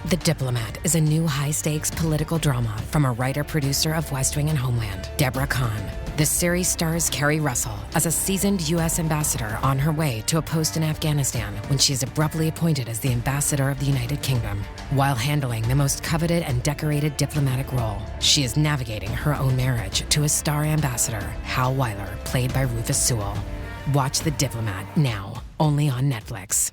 The Diplomat is a new high-stakes political drama from a writer-producer of West Wing and Homeland, Deborah Kahn. The series stars Kerry Russell as a seasoned U.S. ambassador on her way to a post in Afghanistan when she is abruptly appointed as the ambassador of the United Kingdom. While handling the most coveted and decorated diplomatic role, she is navigating her own marriage to a star ambassador, Hal Weiler, played by Rufus Sewell. Watch The Diplomat now, only on Netflix.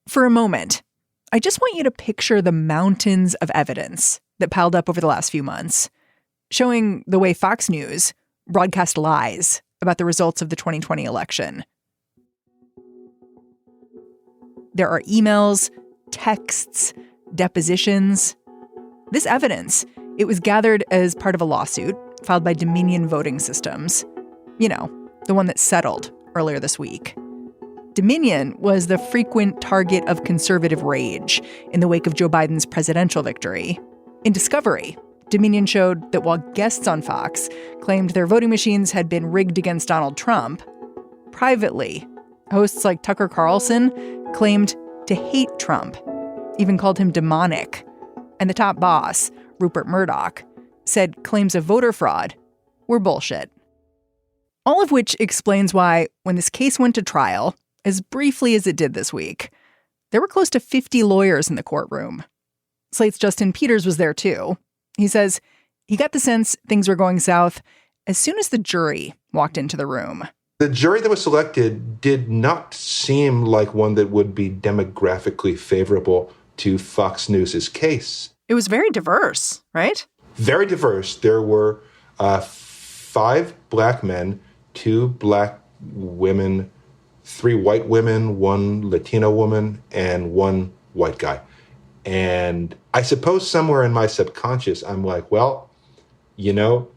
For a moment, I just want you to picture the mountains of evidence that piled up over the last few months, showing the way Fox News broadcast lies about the results of the 2020 election. There are emails, texts, depositions. This evidence, it was gathered as part of a lawsuit filed by Dominion Voting Systems. You know, the one that settled earlier this week. Dominion was the frequent target of conservative rage in the wake of Joe Biden's presidential victory. In Discovery, Dominion showed that while guests on Fox claimed their voting machines had been rigged against Donald Trump, privately, hosts like Tucker Carlson claimed to hate Trump, even called him demonic. And the top boss, Rupert Murdoch, said claims of voter fraud were bullshit. All of which explains why, when this case went to trial, as briefly as it did this week, there were close to 50 lawyers in the courtroom. Slate's Justin Peters was there too. He says he got the sense things were going south as soon as the jury walked into the room. The jury that was selected did not seem like one that would be demographically favorable to Fox News's case. It was very diverse, right? Very diverse. There were 5 black men, 2 black women, 3 white women, 1 Latino woman, and 1 white guy. And I suppose somewhere in my subconscious, I'm like, well, you know,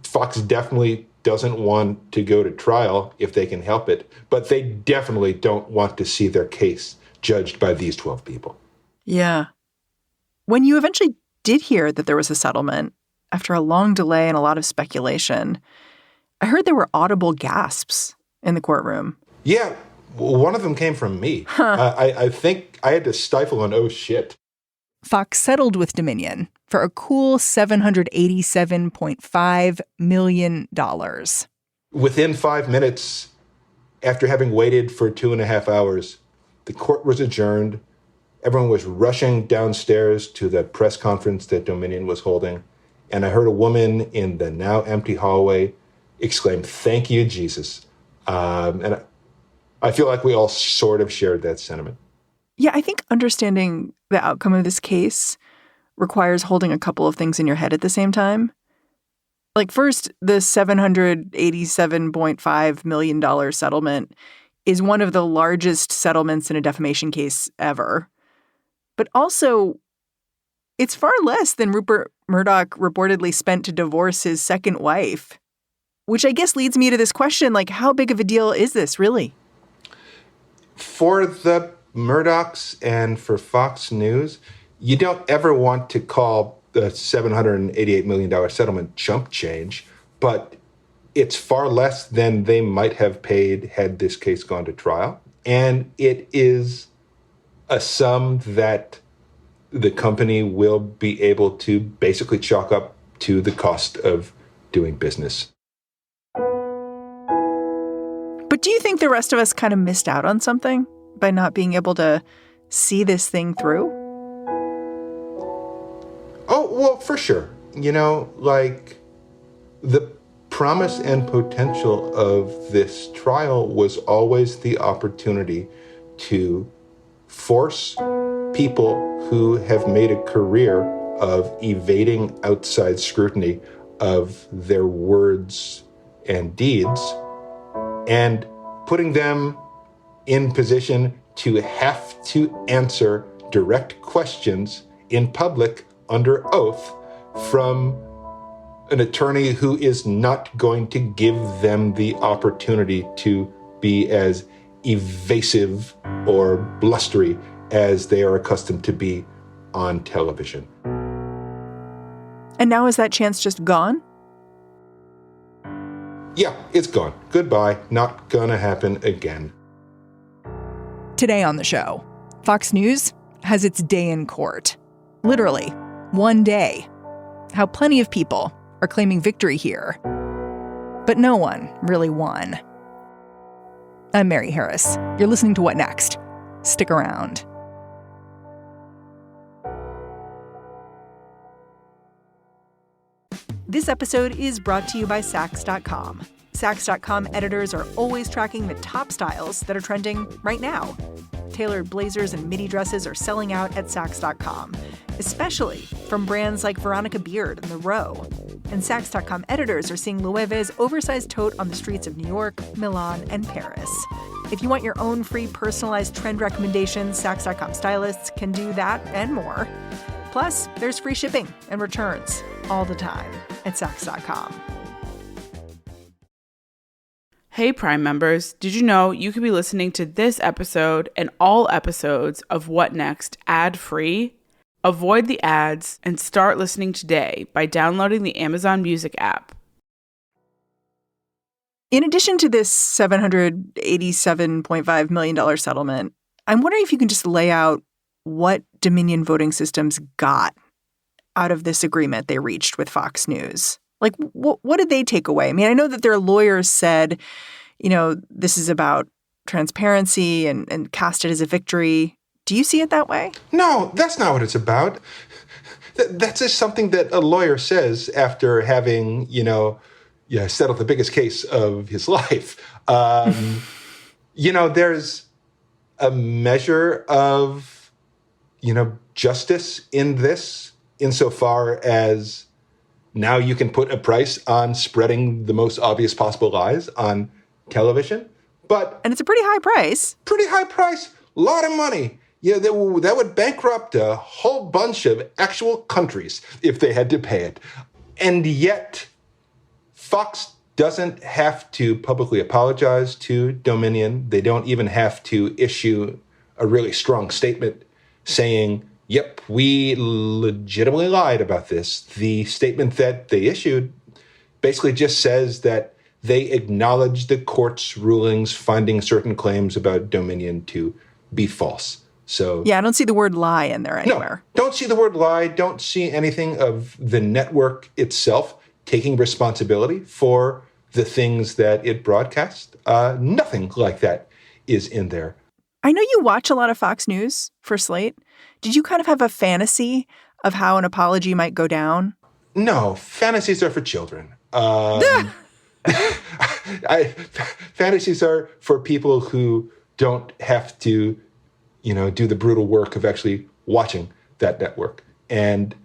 Fox definitely doesn't want to go to trial if they can help it, but they definitely don't want to see their case judged by these 12 people. Yeah. When you eventually did hear that there was a settlement, after a long delay and a lot of speculation, I heard there were audible gasps in the courtroom. Yeah, one of them came from me. I think I had to stifle an oh shit. Fox settled with Dominion for a cool $787.5 million. Within 5 minutes, after having waited for 2.5 hours, the court was adjourned. Everyone was rushing downstairs to the press conference that Dominion was holding. And I heard a woman in the now empty hallway exclaim, "Thank you, Jesus." And I feel like we all sort of shared that sentiment. Yeah, I think understanding the outcome of this case requires holding a couple of things in your head at the same time. Like, first, the $787.5 million settlement is one of the largest settlements in a defamation case ever. But also, it's far less than Rupert Murdoch reportedly spent to divorce his second wife. Which I guess leads me to this question, like, how big of a deal is this, really? For the Murdochs and for Fox News, you don't ever want to call the $788 million settlement chump change, but it's far less than they might have paid had this case gone to trial. And it is a sum that the company will be able to basically chalk up to the cost of doing business. But do you think the rest of us kind of missed out on something by not being able to see this thing through? Oh, well, for sure. You know, like, the promise and potential of this trial was always the opportunity to force people who have made a career of evading outside scrutiny of their words and deeds and putting them in position to have to answer direct questions in public under oath from an attorney who is not going to give them the opportunity to be as evasive or blustery as they are accustomed to be on television. And now is that chance just gone? Yeah, it's gone. Goodbye. Not gonna happen again. Today on the show, Fox News has its day in court. Literally, one day. How plenty of people are claiming victory here. But no one really won. I'm Mary Harris. You're listening to What Next? Stick around. This episode is brought to you by Saks.com. Saks.com editors are always tracking the top styles that are trending right now. Tailored blazers and midi dresses are selling out at Saks.com, especially from brands like Veronica Beard and The Row. And Saks.com editors are seeing Loewe's oversized tote on the streets of New York, Milan, and Paris. If you want your own free personalized trend recommendations, Saks.com stylists can do that and more. Plus, there's free shipping and returns all the time at Saks.com. Hey Prime members, did you know you could be listening to this episode and all episodes of What Next ad-free? Avoid the ads and start listening today by downloading the Amazon Music app. In addition to this $787.5 million settlement, I'm wondering if you can just lay out what Dominion Voting Systems got out of this agreement they reached with Fox News. Like, what did they take away? I mean, I know that their lawyers said, this is about transparency and cast it as a victory. Do you see it that way? No, that's not what it's about. That's just something that a lawyer says after having, settled the biggest case of his life. There's a measure of, justice in this, insofar as now you can put a price on spreading the most obvious possible lies on television. And it's a pretty high price. Pretty high price. A lot of money. Yeah, that would bankrupt a whole bunch of actual countries if they had to pay it. And yet, Fox doesn't have to publicly apologize to Dominion. They don't even have to issue a really strong statement saying, yep, we legitimately lied about this. The statement that they issued basically just says that they acknowledge the court's rulings finding certain claims about Dominion to be false. So yeah, I don't see the word lie in there anywhere. No, don't see the word lie. Don't see anything of the network itself taking responsibility for the things that it broadcasts. Nothing like that is in there. I know you watch a lot of Fox News for Slate. Did you kind of have a fantasy of how an apology might go down? No, fantasies are for children. Fantasies are for people who don't have to, do the brutal work of actually watching that network. And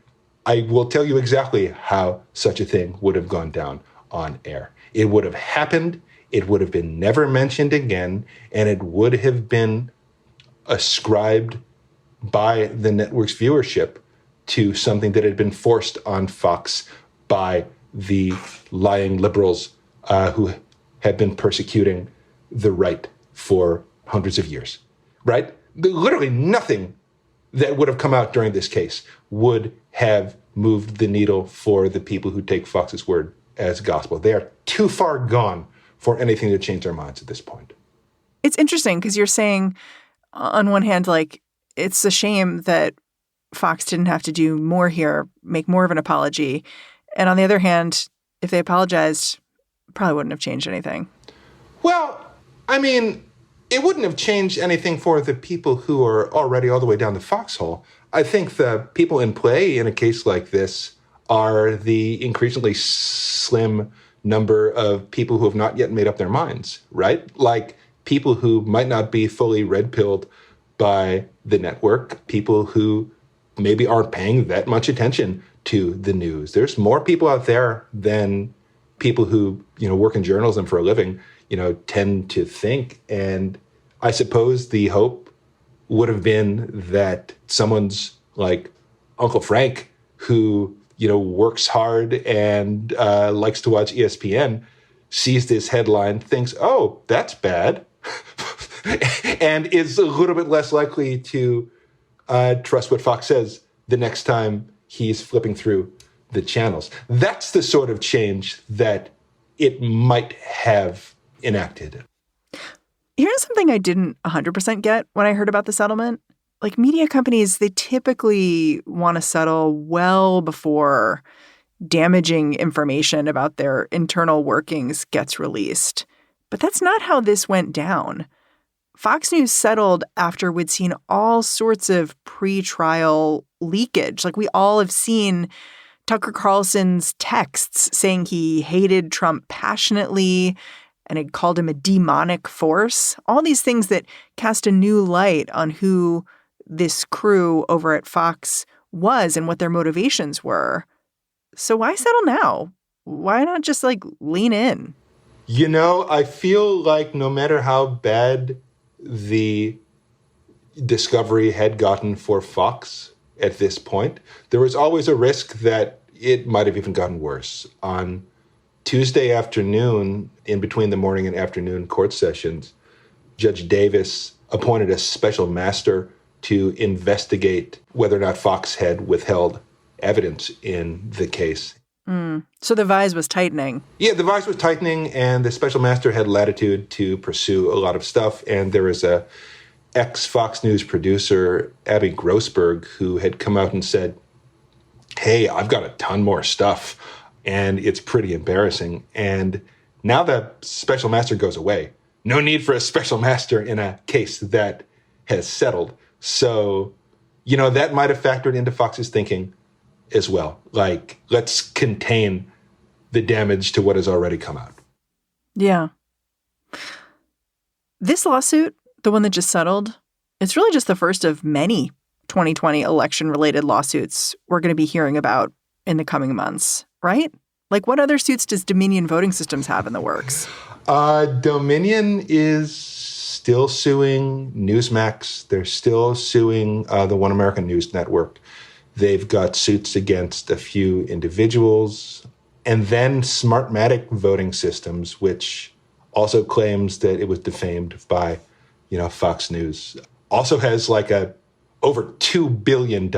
I will tell you exactly how such a thing would have gone down on air. It would have happened. It would have been never mentioned again. And it would have been ascribed by the network's viewership to something that had been forced on Fox by the lying liberals who had been persecuting the right for hundreds of years, right? Literally nothing that would have come out during this case would have moved the needle for the people who take Fox's word as gospel. They are too far gone for anything to change their minds at this point. It's interesting because you're saying, on one hand, like, it's a shame that Fox didn't have to do more here, make more of an apology. And on the other hand, if they apologized, probably wouldn't have changed anything. Well, I mean, it wouldn't have changed anything for the people who are already all the way down the foxhole. I think the people in play in a case like this are the increasingly slim number of people who have not yet made up their minds, right? Like people who might not be fully red-pilled by the network, people who maybe aren't paying that much attention to the news. There's more people out there than people who, work in journalism for a living, tend to think. And I suppose the hope would have been that someone's like Uncle Frank, who, works hard and likes to watch ESPN, sees this headline, thinks, oh, that's bad, and is a little bit less likely to trust what Fox says the next time he's flipping through the channels. That's the sort of change that it might have enacted. Here's something I didn't 100% get when I heard about the settlement. Like media companies, they typically want to settle well before damaging information about their internal workings gets released. But that's not how this went down. Fox News settled after we'd seen all sorts of pre-trial leakage. Like we all have seen Tucker Carlson's texts saying he hated Trump passionately and had called him a demonic force. All these things that cast a new light on who this crew over at Fox was and what their motivations were. So why settle now? Why not just lean in? You know, I feel like no matter how bad the discovery had gotten for Fox at this point, there was always a risk that it might have even gotten worse. On Tuesday afternoon, in between the morning and afternoon court sessions, Judge Davis appointed a special master to investigate whether or not Fox had withheld evidence in the case. So the vise was tightening. Yeah, the vise was tightening, and the special master had latitude to pursue a lot of stuff. And there was a ex-Fox News producer, Abby Grossberg, who had come out and said, hey, I've got a ton more stuff, and it's pretty embarrassing. And now the special master goes away. No need for a special master in a case that has settled. So, you know, that might have factored into Fox's thinking as well. Like, let's contain the damage to what has already come out. Yeah. This lawsuit, the one that just settled, it's really just the first of many 2020 election-related lawsuits we're going to be hearing about in the coming months, right? Like, what other suits does Dominion Voting Systems have in the works? Dominion is still suing Newsmax. They're still suing the One American News Network. They've got suits against a few individuals. And then Smartmatic Voting Systems, which also claims that it was defamed by, Fox News, also has like a over $2 billion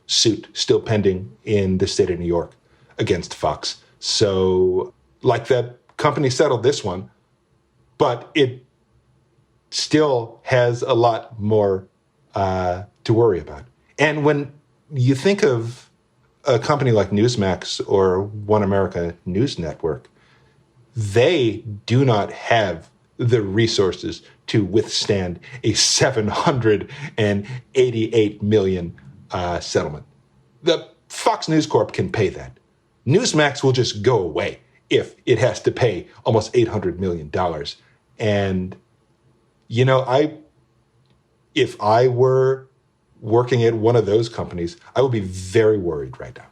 suit still pending in the state of New York against Fox. So, like, the company settled this one, but it still has a lot more to worry about. And when you think of a company like Newsmax or One America News Network, they do not have the resources to withstand a $788 million settlement. The Fox News Corp can pay that. Newsmax will just go away if it has to pay almost $800 million. And, if I were working at one of those companies, I would be very worried right now.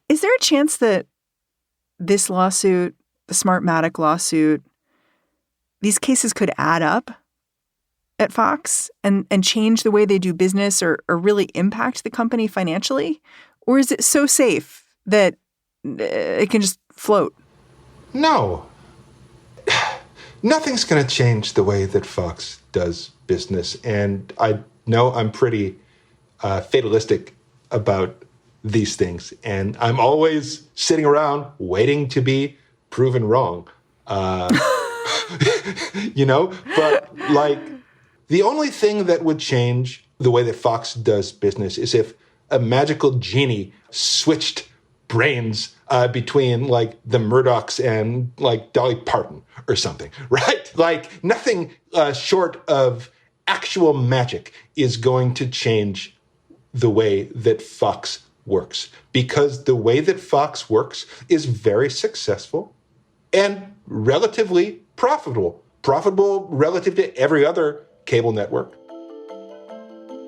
Is there a chance that this lawsuit, the Smartmatic lawsuit, these cases could add up at Fox and change the way they do business or really impact the company financially? Or is it so safe that it can just float? No. Nothing's going to change the way that Fox does business. And I know I'm pretty fatalistic about these things. And I'm always sitting around waiting to be proven wrong. But the only thing that would change the way that Fox does business is if a magical genie switched brains between the Murdochs and Dolly Parton or something, right? Nothing short of actual magic is going to change the way that Fox works, because the way that Fox works is very successful and relatively profitable relative to every other cable network.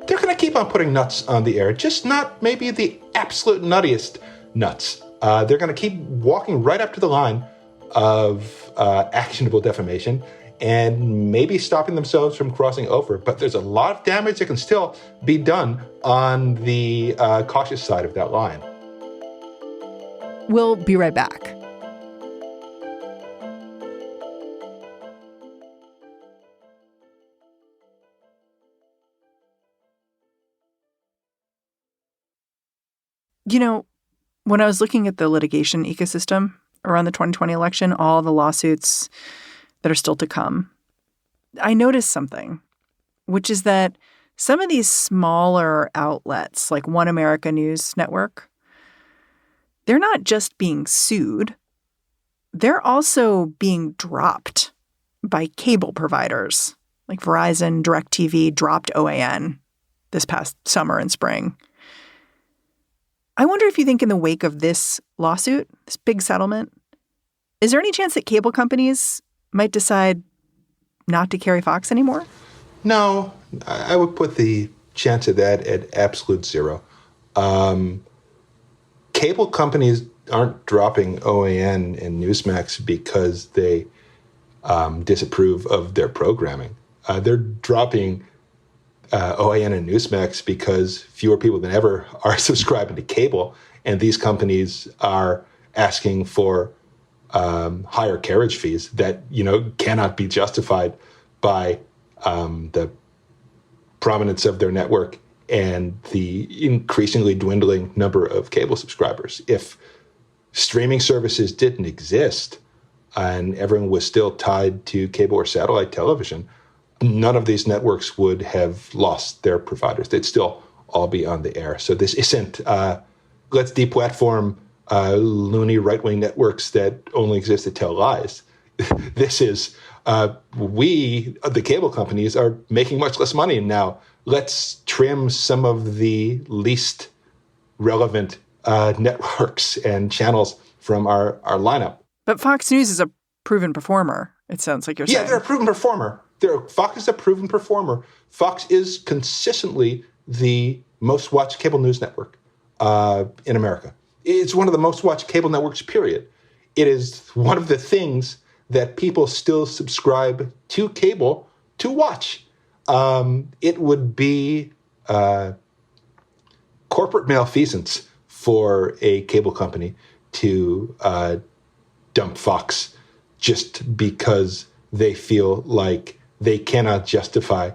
They're going to keep on putting nuts on the air, just not maybe the absolute nuttiest nuts. They're going to keep walking right up to the line of actionable defamation and maybe stopping themselves from crossing over. But there's a lot of damage that can still be done on the cautious side of that line. We'll be right back. When I was looking at the litigation ecosystem around the 2020 election, all the lawsuits that are still to come, I noticed something, which is that some of these smaller outlets, like One America News Network, they're not just being sued. They're also being dropped by cable providers like Verizon, DirecTV dropped OAN this past summer and spring. I wonder if you think in the wake of this lawsuit, this big settlement, is there any chance that cable companies might decide not to carry Fox anymore? No, I would put the chance of that at absolute zero. Cable companies aren't dropping OAN and Newsmax because they disapprove of their programming. They're dropping OAN and Newsmax because fewer people than ever are subscribing to cable, and these companies are asking for higher carriage fees that cannot be justified by the prominence of their network and the increasingly dwindling number of cable subscribers. If streaming services didn't exist and everyone was still tied to cable or satellite television, none of these networks would have lost their providers. They'd still all be on the air. So this isn't let's deplatform loony right-wing networks that only exist to tell lies. This is we, the cable companies, are making much less money now. Let's trim some of the least relevant networks and channels from our lineup. But Fox News is a proven performer, it sounds like you're saying. Yeah, they're a proven performer. Fox is a proven performer. Fox is consistently the most watched cable news network in America. It's one of the most watched cable networks, period. It is one of the things that people still subscribe to cable to watch. It would be corporate malfeasance for a cable company to dump Fox just because they feel like they cannot justify,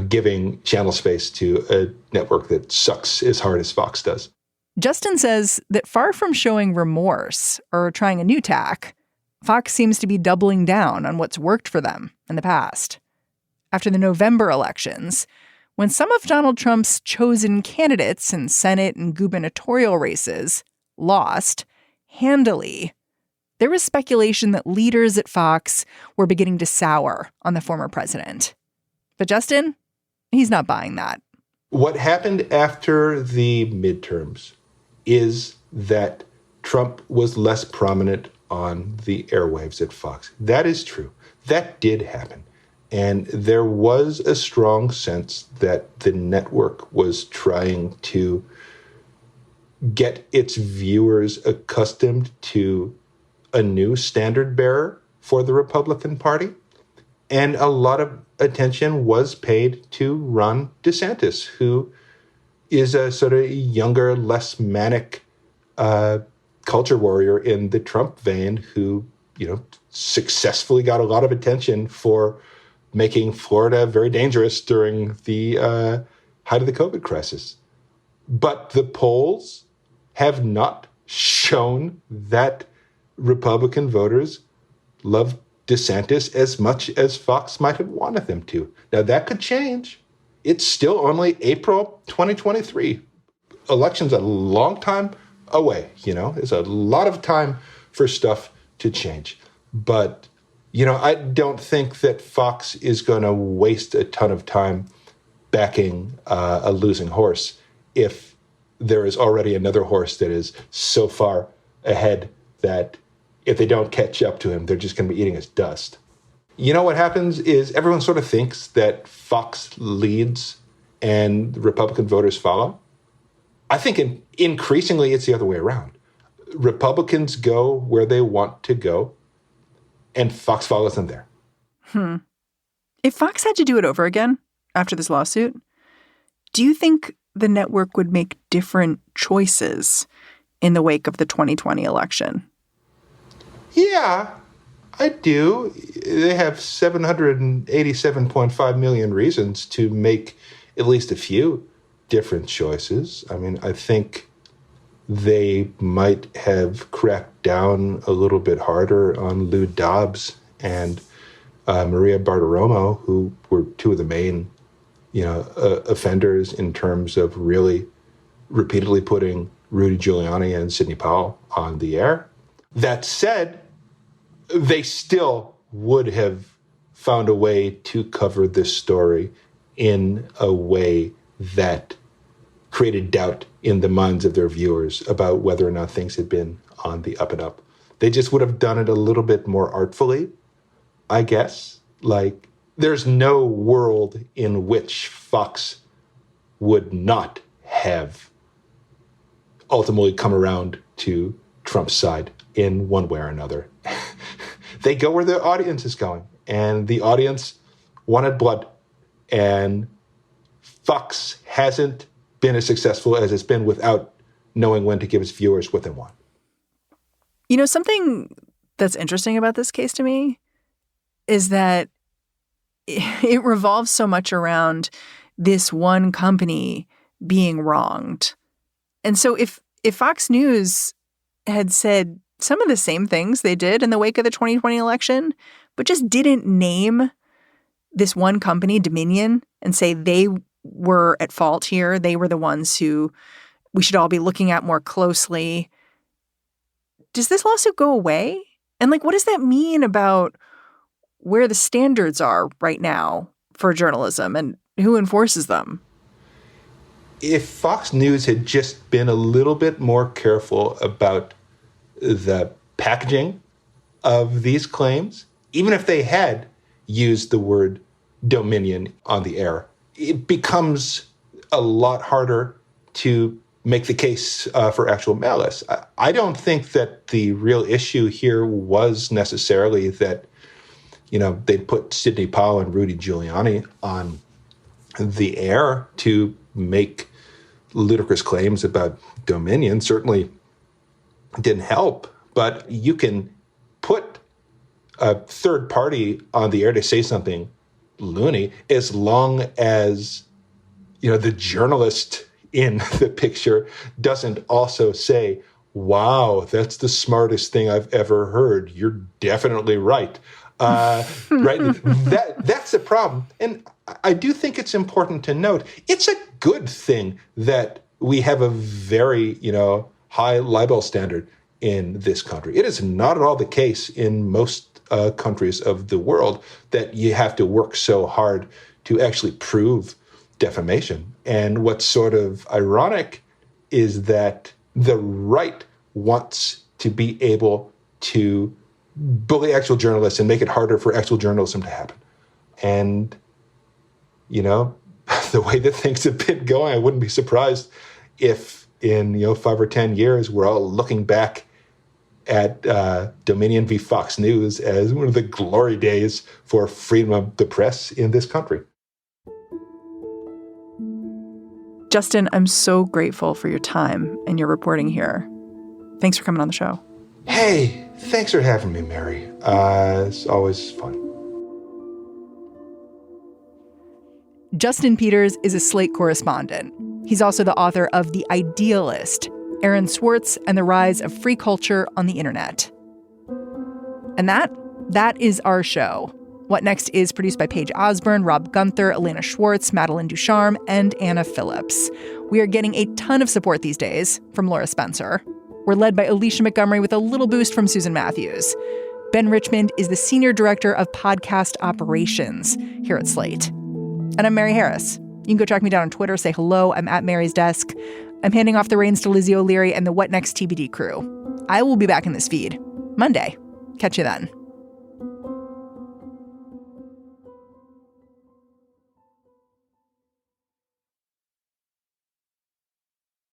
giving channel space to a network that sucks as hard as Fox does. Justin says that far from showing remorse or trying a new tack, Fox seems to be doubling down on what's worked for them in the past. After the November elections, when some of Donald Trump's chosen candidates in Senate and gubernatorial races lost handily, there was speculation that leaders at Fox were beginning to sour on the former president. But Justin, he's not buying that. What happened after the midterms is that Trump was less prominent on the airwaves at Fox. That is true. That did happen. And there was a strong sense that the network was trying to get its viewers accustomed to a new standard bearer for the Republican Party. And a lot of attention was paid to Ron DeSantis, who is a sort of younger, less manic culture warrior in the Trump vein who, successfully got a lot of attention for making Florida very dangerous during the height of the COVID crisis. But the polls have not shown that Republican voters love DeSantis as much as Fox might have wanted them to. Now, that could change. It's still only April 2023. Election's a long time away, There's a lot of time for stuff to change. But, I don't think that Fox is going to waste a ton of time backing a losing horse if there is already another horse that is so far ahead that if they don't catch up to him, they're just going to be eating his dust. What happens is everyone sort of thinks that Fox leads and Republican voters follow. I think increasingly it's the other way around. Republicans go where they want to go, and Fox follows them there. If Fox had to do it over again after this lawsuit, do you think the network would make different choices in the wake of the 2020 election? Yeah, I do. They have 787.5 million reasons to make at least a few different choices. I mean, I think they might have cracked down a little bit harder on Lou Dobbs and Maria Bartiromo, who were two of the main, offenders in terms of really repeatedly putting Rudy Giuliani and Sidney Powell on the air. That said, they still would have found a way to cover this story in a way that created doubt in the minds of their viewers about whether or not things had been on the up and up. They just would have done it a little bit more artfully, I guess. Like, there's no world in which Fox would not have ultimately come around to Trump's side in one way or another. They go where the audience is going, and the audience wanted blood, and Fox hasn't been as successful as it's been without knowing when to give its viewers what they want. Something that's interesting about this case to me is that it revolves so much around this one company being wronged. And so if Fox News had said some of the same things they did in the wake of the 2020 election, but just didn't name this one company, Dominion, and say they were at fault here, they were the ones who we should all be looking at more closely, does this lawsuit go away? And what does that mean about where the standards are right now for journalism and who enforces them? If Fox News had just been a little bit more careful about the packaging of these claims, even if they had used the word Dominion on the air, it becomes a lot harder to make the case for actual malice. I don't think that the real issue here was necessarily that, they put Sidney Powell and Rudy Giuliani on the air to make ludicrous claims about Dominion. Certainly didn't help, but you can put a third party on the air to say something loony as long as, the journalist in the picture doesn't also say, wow, that's the smartest thing I've ever heard. You're definitely right. Right? That's the problem. And I do think it's important to note, it's a good thing that we have a very, high libel standard in this country. It is not at all the case in most countries of the world that you have to work so hard to actually prove defamation. And what's sort of ironic is that the right wants to be able to bully actual journalists and make it harder for actual journalism to happen. And, the way that things have been going, I wouldn't be surprised if in, 5 or 10 years, we're all looking back at Dominion v. Fox News as one of the glory days for freedom of the press in this country. Justin, I'm so grateful for your time and your reporting here. Thanks for coming on the show. Hey, thanks for having me, Mary. It's always fun. Justin Peters is a Slate correspondent. He's also the author of The Idealist, Aaron Swartz and the Rise of Free Culture on the Internet. And that is our show. What Next is produced by Paige Osborne, Rob Gunther, Elena Schwartz, Madeline Ducharme, and Anna Phillips. We are getting a ton of support these days from Laura Spencer. We're led by Alicia Montgomery with a little boost from Susan Matthews. Ben Richmond is the Senior Director of Podcast Operations here at Slate. And I'm Mary Harris. You can go track me down on Twitter, say hello. I'm at Mary's Desk. I'm handing off the reins to Lizzie O'Leary and the What Next TBD crew. I will be back in this feed Monday. Catch you then.